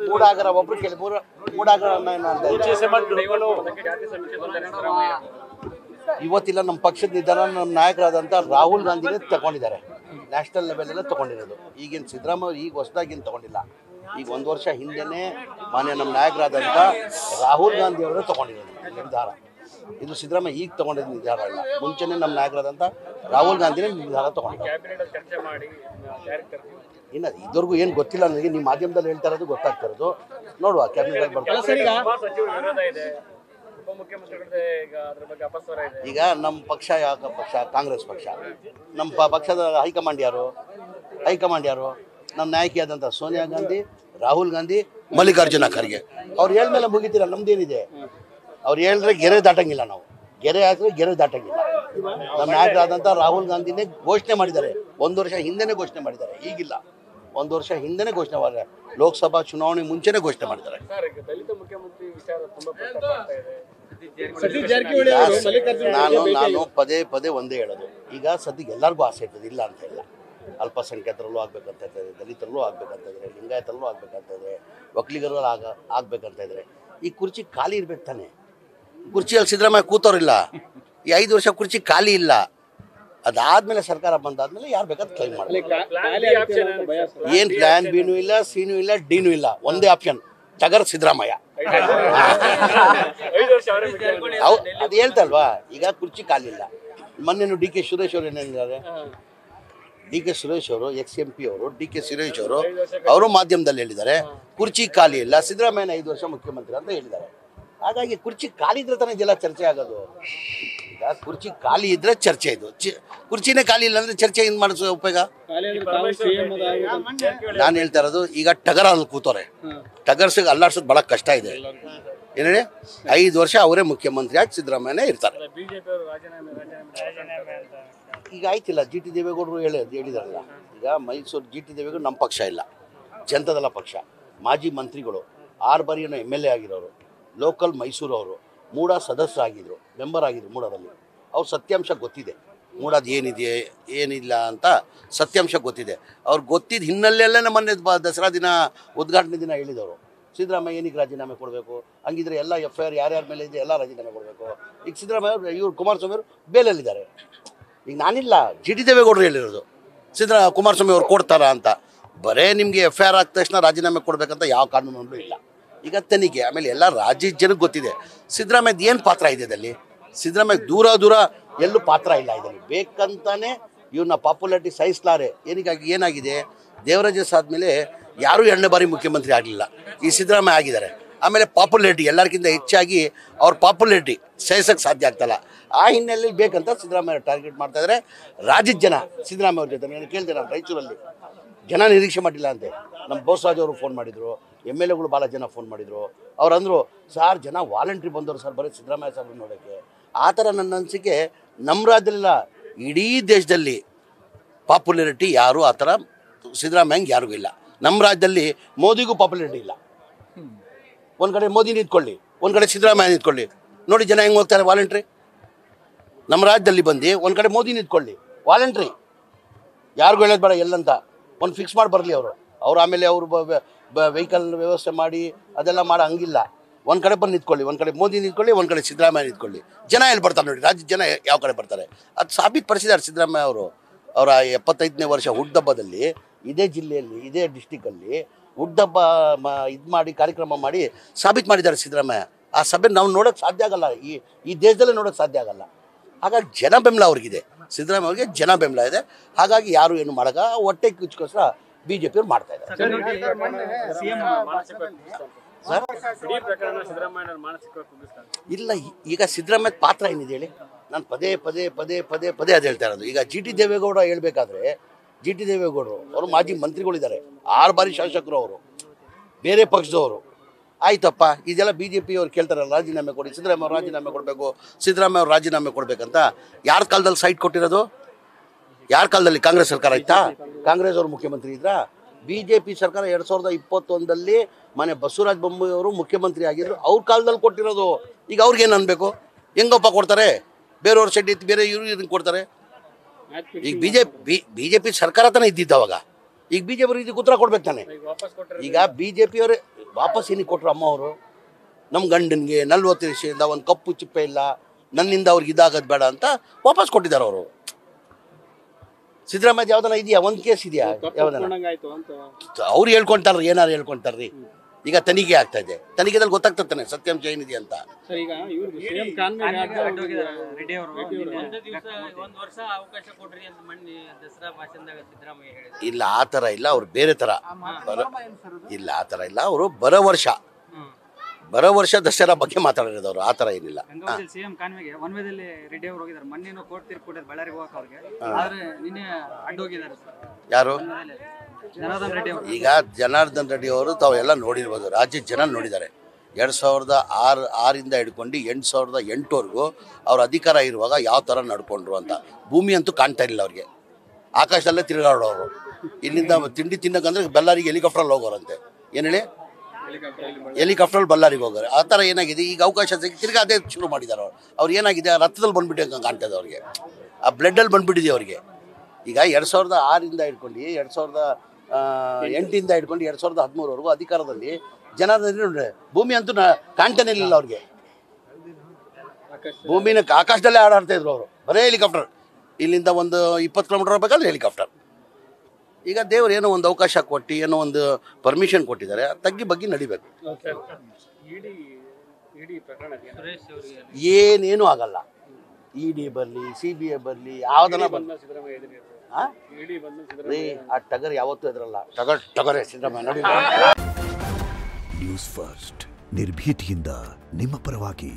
ಮೂಡಾಗರ ಒಬ್ರು ಕೇಳಿ ಮೂಡಾಗರ ಇವತ್ತಿಲ್ಲ ನಮ್ಮ ಪಕ್ಷದ ನಿರ್ಧಾರ ನಮ್ಮ ನಾಯಕರಾದಂಥ ರಾಹುಲ್ ಗಾಂಧಿನೇ ತಗೊಂಡಿದ್ದಾರೆ. ನ್ಯಾಷನಲ್ ಲೆವೆಲಲ್ಲೇ ತಗೊಂಡಿರೋದು. ಈಗಿನ ಸಿದ್ದರಾಮಯ್ಯ ಈಗ ಹೊಸದಾಗಿನ ತಗೊಂಡಿಲ್ಲ. ಈಗ 1 ವರ್ಷ ಹಿಂದೆನೇ ಮಾನ್ಯ ನಮ್ಮ ನಾಯಕರಾದಂಥ ರಾಹುಲ್ ಗಾಂಧಿ ಅವರೇ ತಗೊಂಡಿರೋದು ನಿರ್ಧಾರ. ಇದು ಸಿದ್ದರಾಮಯ್ಯ ಈಗ ತಗೊಂಡಿದ್ದು ನಿರ್ಧಾರ ಅಲ್ಲ. ಮುಂಚೆನೇ ನಮ್ಮ ನಾಯಕರಾದಂಥ ರಾಹುಲ್ ಗಾಂಧಿನೇ ನಿರ್ಧಾರ ತಗೊಂಡಿದ್ದಾರೆ. ಇನ್ನು ಇದುವರೆಗೂ ಏನು ಗೊತ್ತಿಲ್ಲ ನನಗೆ. ನಿಮ್ಮ ಮಾಧ್ಯಮದಲ್ಲಿ ಹೇಳ್ತಾ ಇರೋದು ಗೊತ್ತಾಗ್ತಾ ಇರೋದು. ನೋಡುವ ಕ್ಯಾಬಿನೆಟ್ ಬರ್ತಾರೆ. ಈಗ ನಮ್ಮ ಪಕ್ಷ ಯಾವ ಪಕ್ಷ? ಕಾಂಗ್ರೆಸ್ ಪಕ್ಷ. ನಮ್ಮ ಪಕ್ಷದ ಹೈಕಮಾಂಡ್ ಯಾರು? ನಮ್ಮ ನಾಯಕಿಯಾದಂಥ ಸೋನಿಯಾ ಗಾಂಧಿ, ರಾಹುಲ್ ಗಾಂಧಿ, ಮಲ್ಲಿಕಾರ್ಜುನ ಖರ್ಗೆ. ಅವ್ರು ಹೇಳ್ಮೇಲೆ ಮುಗಿತೀರ. ನಮ್ದೇನಿದೆ? ಅವ್ರು ಹೇಳಿದ್ರೆ ಗೆರೆ ದಾಟಂಗಿಲ್ಲ. ನಾವು ಗೆರೆ ಹಾಕಿದ್ರೆ ಗೆರೆ ದಾಟಂಗಿಲ್ಲ. ನಮ್ಮ ನಾಯಕರಾದಂಥ ರಾಹುಲ್ ಗಾಂಧಿನೇ ಘೋಷಣೆ ಮಾಡಿದ್ದಾರೆ. 1 ವರ್ಷ ಹಿಂದೆನೇ ಘೋಷಣೆ ಮಾಡಿದ್ದಾರೆ. ಈಗಿಲ್ಲ, 1 ವರ್ಷ ಹಿಂದೆನೇ ಘೋಷಣೆ ಮಾಡಿದ್ದಾರೆ. ಲೋಕಸಭಾ ಚುನಾವಣೆ ಮುಂಚೆನೇ ಘೋಷಣೆ ಮಾಡಿದ್ದಾರೆ. ನಾನು ಪದೇ ಒಂದೇ ಹೇಳೋದು. ಈಗ ಸದ್ಯಕ್ಕೆ ಎಲ್ಲರಿಗೂ ಆಸೆ ಇರ್ತದೆ, ಇಲ್ಲ ಅಂತ ಇಲ್ಲ. ಅಲ್ಪಸಂಖ್ಯಾತರಲ್ಲೂ ಆಗ್ಬೇಕಂತ ಇದ್ದಾರೆ, ದಲಿತರಲ್ಲೂ ಆಗ್ಬೇಕಂತ ಇದ್ದಾರೆ, ಲಿಂಗಾಯತರಲ್ಲೂ ಆಗ್ಬೇಕಂತ ಇದ್ದಾರೆ, ಒಕ್ಕಲಿಗರಲ್ಲೂ ಆಗ್ಬೇಕಂತ ಇದ್ದಾರೆ. ಈ ಕುರ್ಚಿ ಖಾಲಿ ಇರ್ಬೇಕು ತಾನೆ. ಕುರ್ಚಿಯಲ್ಲಿ ಸಿದ್ದರಾಮಯ್ಯ ಕೂತವ್ರಿಲ್ಲ. ಈ 5 ವರ್ಷ ಕುರ್ಚಿ ಖಾಲಿ ಇಲ್ಲ. ಅದಾದ್ಮೇಲೆ ಸರ್ಕಾರ ಬಂದಾದ್ಮೇಲೆ ಯಾರು ಬೇಕಾದ್ರೆ ಕ್ಲೈಮ್ ಮಾಡಲಿ. ಏನು ಪ್ಲಾನ್ ಬಿನೂ ಇಲ್ಲ, ಸಿನೂ ಇಲ್ಲ, ಡಿನೂ ಇಲ್ಲ. ಒಂದೇ ಆಪ್ಷನ್, ಟಗರ್ ಸಿದ್ದರಾಮಯ್ಯ. ಅದು ಹೇಳ್ತಲ್ವಾ. ಈಗ ಕುರ್ಚಿ ಖಾಲಿ ಇಲ್ಲ. ಮೊನ್ನೆ ಡಿ ಕೆ ಸುರೇಶ್ ಅವರು ಏನೇನಿದ್ದಾರೆ? ಡಿ ಕೆ ಸುರೇಶ್ ಅವರು ex-MP ಅವರು, ಡಿ ಕೆ ಸುರೇಶ್ ಅವರು ಮಾಧ್ಯಮದಲ್ಲಿ ಹೇಳಿದ್ದಾರೆ ಕುರ್ಚಿ ಖಾಲಿ ಇಲ್ಲ, ಸಿದ್ದರಾಮಯ್ಯನ 5 ವರ್ಷ ಮುಖ್ಯಮಂತ್ರಿ ಅಂತ ಹೇಳಿದ್ದಾರೆ. ಹಾಗಾಗಿ ಕುರ್ಚಿ ಖಾಲಿ ಇದ್ರೆ ತಾನೇ ಜನ ಚರ್ಚೆ ಆಗೋದು. ಈಗ ಕುರ್ಚಿ ಖಾಲಿ ಇದ್ರೆ ಚರ್ಚೆ. ಇದು ಕುರ್ಚಿನೇ ಖಾಲಿ ಇಲ್ಲ ಅಂದ್ರೆ ಚರ್ಚೆ ಏನು ಮಾಡಿಸೋ ಉಪಯೋಗ? ನಾನು ಹೇಳ್ತಾ ಇರೋದು, ಈಗ ಟಗರ್ ಅಲ್ಲಿ ಕೂತವ್ರೆ. ಟಗರ್ಸಿಗೆ ಅಲ್ಲಾಡ್ಸೋದು ಬಹಳ ಕಷ್ಟ ಇದೆ. ಏನು ಹೇಳಿ, 5 ವರ್ಷ ಅವರೇ ಮುಖ್ಯಮಂತ್ರಿ ಆಗಿ ಸಿದ್ದರಾಮಯ್ಯನೇ ಇರ್ತಾರೆ. ಈಗ ಆಯ್ತಿಲ್ಲ, ಜಿ ಟಿ ದೇವೇಗೌಡರು ಹೇಳಿದಾರಲ್ಲ. ಈಗ ಮೈಸೂರು ಜಿ ಟಿ ದೇವೇಗೌಡರು ನಮ್ಮ ಪಕ್ಷ ಇಲ್ಲ, ಜನತಾದಳ ಪಕ್ಷ. ಮಾಜಿ ಮಂತ್ರಿಗಳು, 6 ಬಾರಿ MLA ಆಗಿರೋರು, ಲೋಕಲ್ ಮೈಸೂರು ಅವರು, ಮೂಡ ಸದಸ್ಯರಾಗಿದ್ದರು, ಮೆಂಬರ್ ಆಗಿದ್ರು ಮೂಡದಲ್ಲಿ. ಅವ್ರು ಸತ್ಯಾಂಶ ಗೊತ್ತಿದೆ. ಮೂಡದು ಏನಿದೆ ಏನಿಲ್ಲ ಅಂತ ಸತ್ಯಾಂಶ ಗೊತ್ತಿದೆ. ಅವ್ರು ಗೊತ್ತಿದ್ದ ಹಿನ್ನೆಲೆಯಲ್ಲೇ ಮೊನ್ನೆ ದಸರಾ ದಿನ ಉದ್ಘಾಟನೆ ದಿನ ಹೇಳಿದವರು ಸಿದ್ದರಾಮಯ್ಯ ಏನಕ್ಕೆ ರಾಜೀನಾಮೆ ಕೊಡಬೇಕು, ಹಂಗಿದ್ರೆ ಎಲ್ಲ FIR ಯಾರ್ಯಾರ ಮೇಲೆ ಇದೆ ಎಲ್ಲ ರಾಜೀನಾಮೆ ಕೊಡಬೇಕು. ಈಗ ಸಿದ್ದರಾಮಯ್ಯ ಇವ್ರು ಕುಮಾರಸ್ವಾಮಿ ಅವರು ಬೇಲಲ್ಲಿದ್ದಾರೆ. ಈಗ ನಾನಿಲ್ಲ, ಜಿ ಟಿ ದೇವೇಗೌಡರು ಹೇಳಿರೋದು ಕುಮಾರಸ್ವಾಮಿ ಅವ್ರು ಕೊಡ್ತಾರ ಅಂತ. ಬರೇ ನಿಮಗೆ FIR ಆದ ತಕ್ಷಣ ರಾಜೀನಾಮೆ ಕೊಡಬೇಕಂತ ಯಾವ ಕಾನೂನಲ್ಲೂ ಇಲ್ಲ. ಈಗ ತನಿಖೆ, ಆಮೇಲೆ ಎಲ್ಲ ರಾಜ್ಯದ ಜನಕ್ಕೆ ಗೊತ್ತಿದೆ ಸಿದ್ದರಾಮಯ್ಯದ ಏನು ಪಾತ್ರ ಇದೆ ಇದರಲ್ಲಿ. ಸಿದ್ದರಾಮಯ್ಯ ದೂರ ಎಲ್ಲೂ ಪಾತ್ರ ಇಲ್ಲ ಇದರಲ್ಲಿ. ಬೇಕಂತಾನೆ ಇವ್ರನ್ನ ಪಾಪ್ಯುಲಾರಿಟಿ ಸಹಿಸಲಾರೆ. ಏನಾಗಿದೆ, ದೇವರಾಜಸ್ ಆದಮೇಲೆ ಯಾರೂ 2ನೇ ಬಾರಿ ಮುಖ್ಯಮಂತ್ರಿ ಆಗಲಿಲ್ಲ. ಈ ಸಿದ್ದರಾಮಯ್ಯ ಆಗಿದ್ದಾರೆ. ಆಮೇಲೆ ಪಾಪ್ಯುಲಾರಿಟಿ ಎಲ್ಲರಿಗಿಂತ ಹೆಚ್ಚಾಗಿ ಅವ್ರ ಪಾಪ್ಯುಲಾರಿಟಿ ಸಹಿಸೋಕ್ಕೆ ಸಾಧ್ಯ ಆಗ್ತಲ್ಲ. ಆ ಹಿನ್ನೆಲೆಯಲ್ಲಿ ಬೇಕಂತ ಸಿದ್ದರಾಮಯ್ಯ ಟಾರ್ಗೆಟ್ ಮಾಡ್ತಾಯಿದ್ದಾರೆ. ರಾಜ್ಯದ ಜನ ಸಿದ್ದರಾಮಯ್ಯ ಅವ್ರ ಜೊತೆ ನಾನು ಕೇಳ್ತೇನೆ. ನಾನು ರಾಯಚೂರಲ್ಲಿ ಜನ ನಿರೀಕ್ಷೆ ಮಾಡಿಲ್ಲ ಅಂತೆ. ನಮ್ಮ ಬೋಸರಾಜ್ ಅವರು ಫೋನ್ ಮಾಡಿದರು, MLAಗಳು ಭಾಳ ಜನ ಫೋನ್ ಮಾಡಿದರು. ಅವ್ರು ಅಂದರು, ಸಾರ್ ಜನ ವಾಲಂಟ್ರಿ ಬಂದವರು ಸರ್ ಬರೀ ಸಿದ್ದರಾಮಯ್ಯ ಸಾಹೇಬ್ರು ನೋಡೋಕ್ಕೆ. ಆ ಥರ ನನ್ನ ಅನಿಸಿಕೆ ನಮ್ಮ ರಾಜ್ಯದಲ್ಲ, ಇಡೀ ದೇಶದಲ್ಲಿ ಪಾಪ್ಯುಲಾರಿಟಿ ಯಾರು ಆ ಥರ ಸಿದ್ದರಾಮಯ್ಯಂಗೆ ಯಾರಿಗೂ ಇಲ್ಲ. ನಮ್ಮ ರಾಜ್ಯದಲ್ಲಿ ಮೋದಿಗೂ ಪಾಪ್ಯುಲಾರಿಟಿ ಇಲ್ಲ. ಒಂದು ಕಡೆ ಮೋದಿ ನಿಂತ್ಕೊಳ್ಳಿ, ಒಂದು ಕಡೆ ಸಿದ್ದರಾಮಯ್ಯ ನಿಂತ್ಕೊಳ್ಳಿ, ನೋಡಿ ಜನ ಹೆಂಗೆ ಹೋಗ್ತಾರೆ ವಾಲಂಟ್ರಿ. ನಮ್ಮ ರಾಜ್ಯದಲ್ಲಿ ಬಂದು ಒಂದು ಕಡೆ ಮೋದಿ ನಿಂತ್ಕೊಳ್ಳಿ, ವಾಲಂಟ್ರಿ. ಯಾರಿಗೂ ಹೇಳೋದು ಬೇಡ ಎಲ್ಲಂತ ಒಂದು ಫಿಕ್ಸ್ ಮಾಡಿ ಬರಲಿ ಅವ್ರು ಆಮೇಲೆ ಅವರು ವೆಹಿಕಲ್ ವ್ಯವಸ್ಥೆ ಮಾಡಿ ಅದೆಲ್ಲ ಮಾಡೋ ಹಂಗಿಲ್ಲ. ಒಂದು ಕಡೆ ಬಂದು ನಿಂತ್ಕೊಳ್ಳಿ, ಒಂದು ಕಡೆ ಮೋದಿ ನಿಂತ್ಕೊಳ್ಳಿ, ಒಂದು ಕಡೆ ಸಿದ್ದರಾಮಯ್ಯ ನಿಂತ್ಕೊಳ್ಳಿ. ಜನ ಎಲ್ಲಿ ಬರ್ತಾರೆ ನೋಡಿ, ರಾಜ್ಯದ ಜನ ಯಾವ ಕಡೆ ಬರ್ತಾರೆ ಅದು ಸಾಬೀತುಪಡಿಸಿದ್ದಾರೆ ಸಿದ್ದರಾಮಯ್ಯ ಅವರು. ಅವರ 75ನೇ ವರ್ಷ ಹುಟ್ಟುಹಬ್ಬದಲ್ಲಿ ಇದೇ ಜಿಲ್ಲೆಯಲ್ಲಿ, ಇದೇ ಡಿಸ್ಟಿಕಲ್ಲಿ ಹುಟ್ಟುಹಬ್ಬ ಇದು ಮಾಡಿ ಕಾರ್ಯಕ್ರಮ ಮಾಡಿ ಸಾಬೀತು ಮಾಡಿದ್ದಾರೆ ಸಿದ್ದರಾಮಯ್ಯ. ಆ ಸಭೆ ನಾವು ನೋಡೋಕ್ಕೆ ಸಾಧ್ಯ ಆಗಲ್ಲ, ಈ ದೇಶದಲ್ಲೇ ನೋಡೋಕ್ಕೆ ಸಾಧ್ಯ ಆಗಲ್ಲ. ಹಾಗಾಗಿ ಜನ ಬೆಂಬಲ ಅವ್ರಿಗಿದೆ, ಸಿದ್ದರಾಮಯ್ಯ ಅವ್ರಿಗೆ ಜನ ಬೆಂಬಲ ಇದೆ. ಹಾಗಾಗಿ ಯಾರು ಏನು ಮಾಡೋಕ್ಕ ಹೊಟ್ಟೆ ಕಿಚ್ಚುಗೋಸ್ಕರ BJP ಅವ್ರು ಮಾಡ್ತಾ ಇದ್ದಾರೆ. ಇಲ್ಲ, ಈಗ ಸಿದ್ದರಾಮಯ್ಯ ಪಾತ್ರ ಏನಿದೆ ಹೇಳಿ. ನಾನು ಪದೇ ಅದು ಹೇಳ್ತಾ ಇರೋದು. ಈಗ ಜಿ ಟಿ ದೇವೇಗೌಡ ಹೇಳ್ಬೇಕಾದ್ರೆ, ಜಿ ಟಿ ದೇವೇಗೌಡರು ಅವರು ಮಾಜಿ ಮಂತ್ರಿಗಳಿದ್ದಾರೆ, 6 ಬಾರಿ ಶಾಸಕರು, ಅವರು ಬೇರೆ ಪಕ್ಷದವರು. ಆಯ್ತಪ್ಪ, ಇದೆಲ್ಲ BJP ಅವ್ರು ಕೇಳ್ತಾರಲ್ಲ ರಾಜೀನಾಮೆ ಕೊಡಿ, ಸಿದ್ದರಾಮಯ್ಯ ಅವ್ರು ರಾಜೀನಾಮೆ ಕೊಡಬೇಕು, ಸಿದ್ದರಾಮಯ್ಯ ಅವ್ರು ರಾಜೀನಾಮೆ ಕೊಡಬೇಕಂತ. ಯಾರ ಕಾಲದಲ್ಲಿ ಸೈಟ್ ಕೊಟ್ಟಿರೋದು? ಯಾರ ಕಾಲದಲ್ಲಿ? ಕಾಂಗ್ರೆಸ್ ಸರ್ಕಾರ ಇತ್ತಾ? ಕಾಂಗ್ರೆಸ್ ಅವರು ಮುಖ್ಯಮಂತ್ರಿ ಇದ್ರಾ? BJP ಸರ್ಕಾರ 2021ರಲ್ಲಿ ಮನೆ ಬಸವರಾಜ ಬೊಮ್ಮಾಯಿ ಅವರು ಮುಖ್ಯಮಂತ್ರಿ ಆಗಿದ್ರು, ಅವ್ರ ಕಾಲದಲ್ಲಿ ಕೊಟ್ಟಿರೋದು. ಈಗ ಅವ್ರಿಗೇನು ಅನ್ಬೇಕು? ಹೆಂಗಪ್ಪ ಕೊಡ್ತಾರೆ? ಬೇರೆಯವ್ರ ಸೈಡ್ ಇತ್ತು, ಬೇರೆ ಇವ್ರು ಇದನ್ನು ಕೊಡ್ತಾರೆ. ಈಗ BJP ಸರ್ಕಾರ ತಾನೇ ಇದ್ದಿದ್ದು ಅವಾಗ. ಈಗ ಬಿ ಜೆ ಪಿ ಇದಕ್ಕೆ ಉತ್ತರ ಕೊಡ್ಬೇಕು ತಾನೆ. ಈಗ ಬಿ ಜೆ ಪಿಯವರೇ ವಾಪಸ್ ಏನಕ್ಕೆ ಕೊಟ್ಟರು ಅಮ್ಮ ಅವರು? ನಮ್ಮ ಗಂಡನಿಗೆ 40 ವರ್ಷದಿಂದ ಒಂದು ಕಪ್ಪು ಚಿಪ್ಪೆ ಇಲ್ಲ, ನನ್ನಿಂದ ಅವ್ರಿಗೆ ಇದಾಗೋದು ಬೇಡ ಅಂತ ವಾಪಸ್ ಕೊಟ್ಟಿದ್ದಾರೆ ಅವರು. ಸಿದ್ದರಾಮಯ್ಯ ಯಾವ್ದನ ಇದೆಯಾ? ಒಂದು ಕೇಸ್ ಇದೆಯಾ? ಯಾವ್ದನ ಅವ್ರು ಹೇಳ್ಕೊಂತಾರ್ರಿ, ಏನಾರು ಹೇಳ್ಕೊಂತಾರ್ರಿ. ಈಗ ತನಿಖೆ ಆಗ್ತಾ ಇದೆ, ತನಿಖೆದಲ್ಲಿ ಗೊತ್ತಾಗ್ತಾನೆ ಸತ್ಯಾಂಶ ಏನಿದೆ ಅಂತ. ಇಲ್ಲ ಆ ಥರ ಇಲ್ಲ, ಅವ್ರು ಬೇರೆ ಥರ ಇಲ್ಲ, ಆ ಥರ ಇಲ್ಲ. ಅವರು ಬರೋ ವರ್ಷ ದಸರಾ ಬಗ್ಗೆ ಮಾತಾಡಿರೋದವ್ರು, ಆ ಥರ ಏನಿಲ್ಲ. ಸಿಎಂ ಕಾನ್ವೆಗೆ ಒನ್ವೇದಲ್ಲಿ ರೆಡ್ಡಿ ಅವರು ಹೋಗಿದ್ದಾರೆ. ಮೊನ್ನೆ ಕೋರ್ಟ್ ತೀರ್ಪು ಕೊಟ್ಟಿದ್ದಾರೆ ಬಳ್ಳಾರಿಗೆ ಹೋಗಕ್ಕೆ ಅವ್ರಿಗೆ. ಆದ್ರೆ ನಿನ್ನೆ ಅಡ್ಡ ಹೋಗಿದ್ದಾರೆ ಯಾರು? ಜನಾರ್ದನ್ ರೆಡ್ಡಿ ಅವರು. ಈಗ ಜನಾರ್ದನ್ ರೆಡ್ಡಿ ಅವರು ತಾವೆಲ್ಲ ನೋಡಿರ್ಬೋದು, ರಾಜ್ಯದ ಜನ ನೋಡಿದ್ದಾರೆ. 2006 ಹಿಡ್ಕೊಂಡು 2008ವರೆಗೂ ಅವ್ರ ಅಧಿಕಾರ ಇರುವಾಗ ಯಾವ ಥರ ನಡ್ಕೊಂಡ್ರು ಅಂತ. ಭೂಮಿ ಅಂತೂ ಕಾಣ್ತಾ ಇರಲಿಲ್ಲ ಅವ್ರಿಗೆ, ಆಕಾಶದಲ್ಲೇ ತಿರುಗಾಡೋರು. ಇಲ್ಲಿಂದ ತಿಂಡಿ ತಿನ್ನೋಕಂದ್ರೆ ಬಳ್ಳಾರಿಗೆ ಹೆಲಿಕಾಪ್ಟ್ರಲ್ಲಿ ಹೋಗೋರಂತೆ. ಏನು ಹೇಳಿ, ಹೆಲಿಕಾಪ್ಟ್ರಲ್ಲಿ ಬಳ್ಳಾರಿಗೆ ಹೋಗೋರು. ಆ ಥರ ಏನಾಗಿದೆ ಈಗ ಅವಕಾಶ ಸಿಕ್ಕಿ ತಿರ್ಗಿ ಅದೇ ಶುರು ಮಾಡಿದ್ದಾರೆ ಅವ್ರು ಏನಾಗಿದೆ, ರಥದಲ್ಲಿ ಬಂದುಬಿಟ್ಟು ಕಾಣ್ತದೆ ಅವ್ರಿಗೆ, ಆ ಬ್ಲಡ್ಡಲ್ಲಿ ಬಂದುಬಿಟ್ಟಿದೆ ಅವ್ರಿಗೆ. ಈಗ 2006 ಹಿಡ್ಕೊಂಡು 2008 ಹಿಡ್ಕೊಂಡು 2013ವರೆಗೂ ಅಧಿಕಾರದಲ್ಲಿ ಜನಾರ್ದನ್ ಭೂಮಿ ಅಂತೂ ಕಾಣ್ತಾನೆ ಇರಲಿಲ್ಲ ಅವ್ರಿಗೆ. ಭೂಮಿನ ಆಕಾಶದಲ್ಲೇ ಆಡಾಡ್ತಾ ಇದ್ರು ಅವರು, ಬರೇ ಹೆಲಿಕಾಪ್ಟರ್. ಇಲ್ಲಿಂದ ಒಂದು 20 ಕಿಲೋಮೀಟರ್ ಹೋಗ್ಬೇಕಾದ್ರೆ ಹೆಲಿಕಾಪ್ಟರ್. ಈಗ ದೇವರು ಏನೋ ಒಂದು ಅವಕಾಶ ಕೊಟ್ಟು ಏನೋ ಒಂದು ಪರ್ಮಿಷನ್ ಕೊಟ್ಟಿದ್ದಾರೆ, ತಗ್ಗಿ ಬಗ್ಗೆ ನಡಿಬೇಕು. ಏನೇನು ಆಗಲ್ಲ. ಇಡಿ ಬರಲಿ, CBI ಬರಲಿ, ಯಾವ್ದನ್ನ ಬರಲಿ, ಆ ಟಗರ್ ಯಾವತ್ತೂ ಎದ್ರಲ್ಲ. ಟಗರೇ ಸಿದ್ದರಾಮಯ್ಯ ನೋಡಿ. ನ್ಯೂಸ್ ಫಸ್ಟ್ ನಿರ್ಭೀತಿಯಿಂದ ನಿಮ್ಮ ಪರವಾಗಿ.